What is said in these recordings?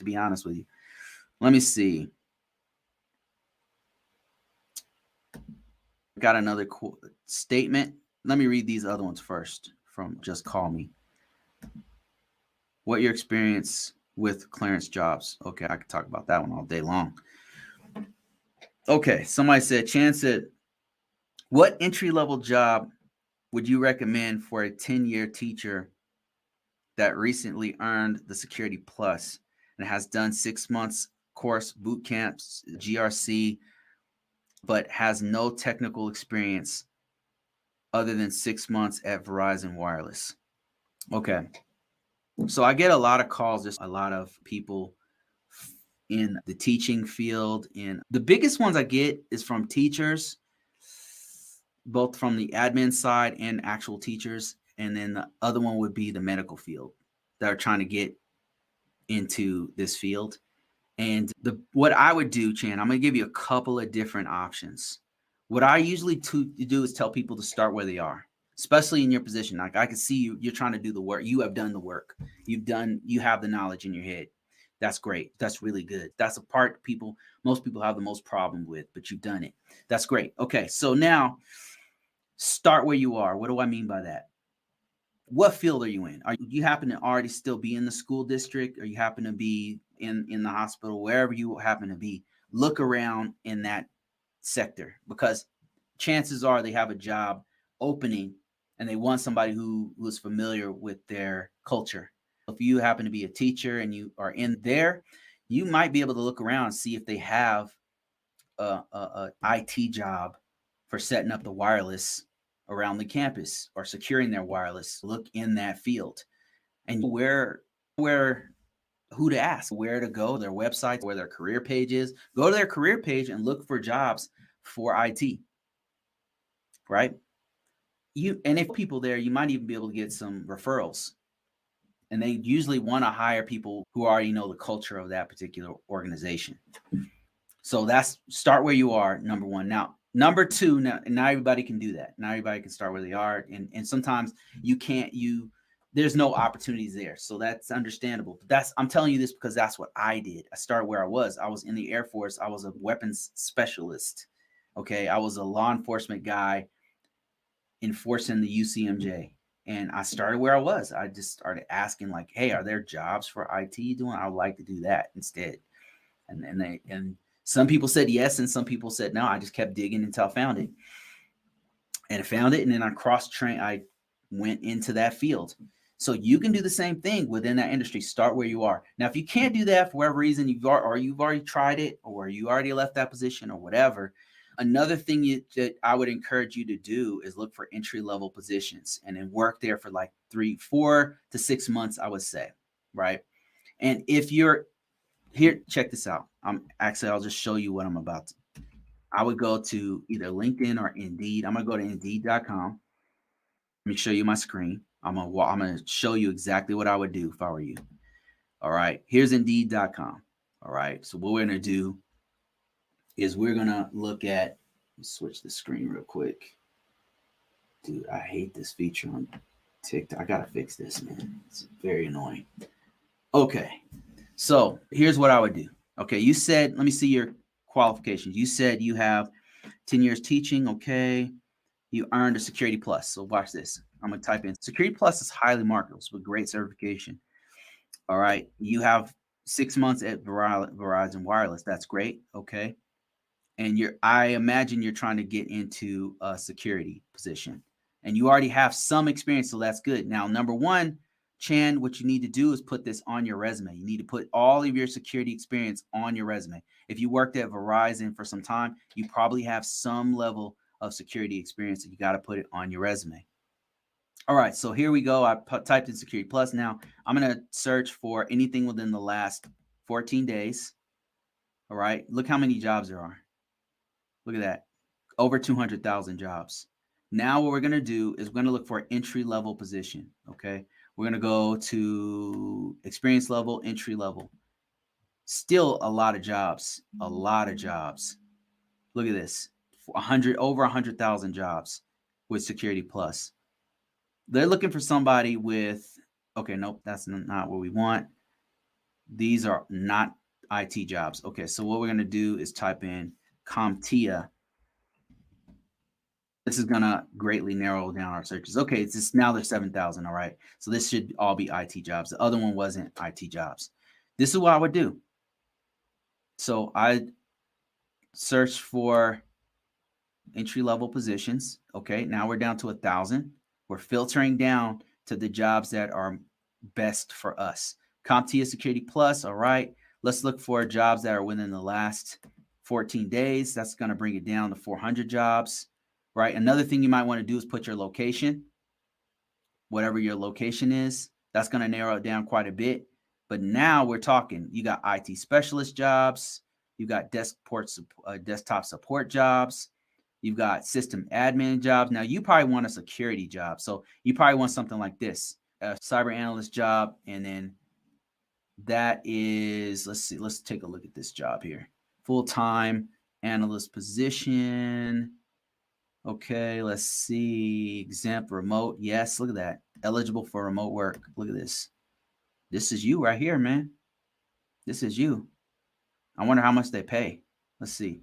to be honest with you. Let me see. Got another statement. Let me read these other ones first from Just Call Me. What your experience with clearance jobs? Okay, I could talk about that one all day long. Okay, somebody said, Chan said, what entry-level job would you recommend for a 10-year teacher that recently earned the Security Plus and has done 6 months course, boot camps, GRC, but has no technical experience other than 6 months at Verizon Wireless? Okay. So I get a lot of calls, just a lot of people in the teaching field. And the biggest ones I get is from teachers, both from the admin side and actual teachers. And then the other one would be the medical field that are trying to get into this field. And what I would do, Chan, I'm going to give you a couple of different options. What I usually do is tell people to start where they are, especially in your position. Like I can see you're trying to do the work. You have done the work. You have the knowledge in your head. That's great. That's really good. That's a part most people have the most problem with, but you've done it. That's great. Okay. So now start where you are. What do I mean by that? What field are you in? Are you happen to already still be in the school district, or you happen to be in the hospital, wherever you happen to be? Look around in that sector, because chances are they have a job opening and they want somebody who is familiar with their culture. If you happen to be a teacher and you are in there, you might be able to look around and see if they have a IT job for setting up the wireless around the campus or securing their wireless. Look in that field and who to ask, where to go, their websites, where their career page is. Go to their career page and look for jobs for IT, right? And if people there, you might even be able to get some referrals. And they usually want to hire people who already know the culture of that particular organization. So start where you are, number one. Now, number two, now everybody can do that. Now everybody can start where they are. And sometimes there's no opportunities there. So that's understandable. I'm telling you this because that's what I did. I started where I was. I was in the Air Force. I was a weapons specialist. Okay. I was a law enforcement guy enforcing the UCMJ. And I started where I was. I just started asking, like, hey, are there jobs for IT doing? I would like to do that instead. And some people said yes, and some people said no. I just kept digging until I found it. And I found it, and then I went into that field. So you can do the same thing within that industry. Start where you are. Now, if you can't do that for whatever reason, you've already tried it, or you already left that position or whatever, another thing that I would encourage you to do is look for entry-level positions and then work there for like 4 to 6 months, I would say, right? And if you're here, check this out. I'll just show you what I'm about to. I would go to either LinkedIn or Indeed. I'm going to go to Indeed.com. Let me show you my screen. I'm going to show you exactly what I would do if I were you. All right. Here's Indeed.com. All right. So what we're going to do is we're going to look at, switch the screen real quick. Dude, I hate this feature on TikTok. I got to fix this, man. It's very annoying. Okay. So here's what I would do. Okay. You said, let me see your qualifications. You said you have 10 years teaching. Okay. You earned a Security Plus. So watch this. I'm going to type in Security Plus is highly marketable with great certification. All right. You have 6 months at Verizon Wireless. That's great. Okay. And I imagine you're trying to get into a security position, and you already have some experience. So that's good. Now, number one, Chan, what you need to do is put this on your resume. You need to put all of your security experience on your resume. If you worked at Verizon for some time, you probably have some level of security experience, and you got to put it on your resume. All right, so here we go. I typed in Security Plus. Now I'm going to search for anything within the last 14 days. All right, look how many jobs there are. Look at that, over 200,000 jobs. Now what we're going to do is we're going to look for an entry-level position, okay? We're going to go to experience level, entry level. Still a lot of jobs, Look at this, over 100,000 jobs with Security Plus. They're looking for somebody with, okay, nope, that's not what we want. These are not IT jobs. Okay, so what we're going to do is type in CompTIA. This is going to greatly narrow down our searches. Okay, it's just now there's 7,000. All right, so this should all be IT jobs. The other one wasn't IT jobs. This is what I would do. So I search for entry-level positions. Okay, now we're down to 1,000. We're filtering down to the jobs that are best for us. CompTIA Security Plus. All right, let's look for jobs that are within the last 14 days. That's going to bring it down to 400 jobs. Right. Another thing you might want to do is put your location, whatever your location is. That's going to narrow it down quite a bit. But now we're talking, you got IT specialist jobs, you got desktop support jobs, you've got system admin jobs. Now you probably want a security job. So you probably want something like this, a cyber analyst job. And then that is, let's see, let's take a look at this job here. Full-time analyst position. Okay, let's see. Exempt remote. Yes, look at that. Eligible for remote work. Look at this. This is you right here, man. This is you. I wonder how much they pay. Let's see.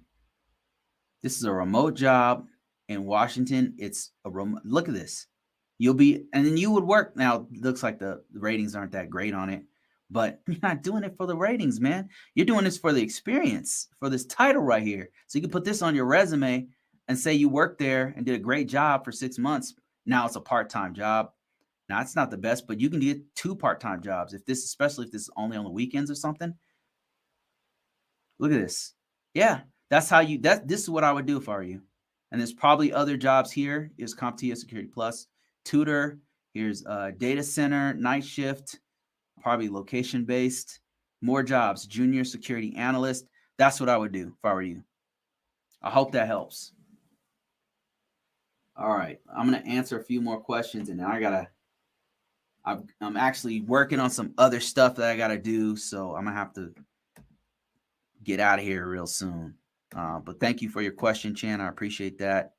This is a remote job in Washington. It's a remote. Look at this. You'll be, and then you would work. Now, it looks like the ratings aren't that great on it, but you're not doing it for the ratings, man. You're doing this for the experience, for this title right here. So you can put this on your resume and say you worked there and did a great job for 6 months. Now it's a part-time job. Now it's not the best, but you can get 2 part-time jobs. Especially if this is only on the weekends or something. Look at this. Yeah, that's how you, this is what I would do if I were you. And there's probably other jobs here. Is CompTIA Security Plus, tutor. Here's data center, night shift, probably location-based. More jobs, junior security analyst. That's what I would do if I were you. I hope that helps. All right, I'm going to answer a few more questions, and now I'm actually working on some other stuff that I got to do, so I'm going to have to get out of here real soon. But thank you for your question, Chan. I appreciate that.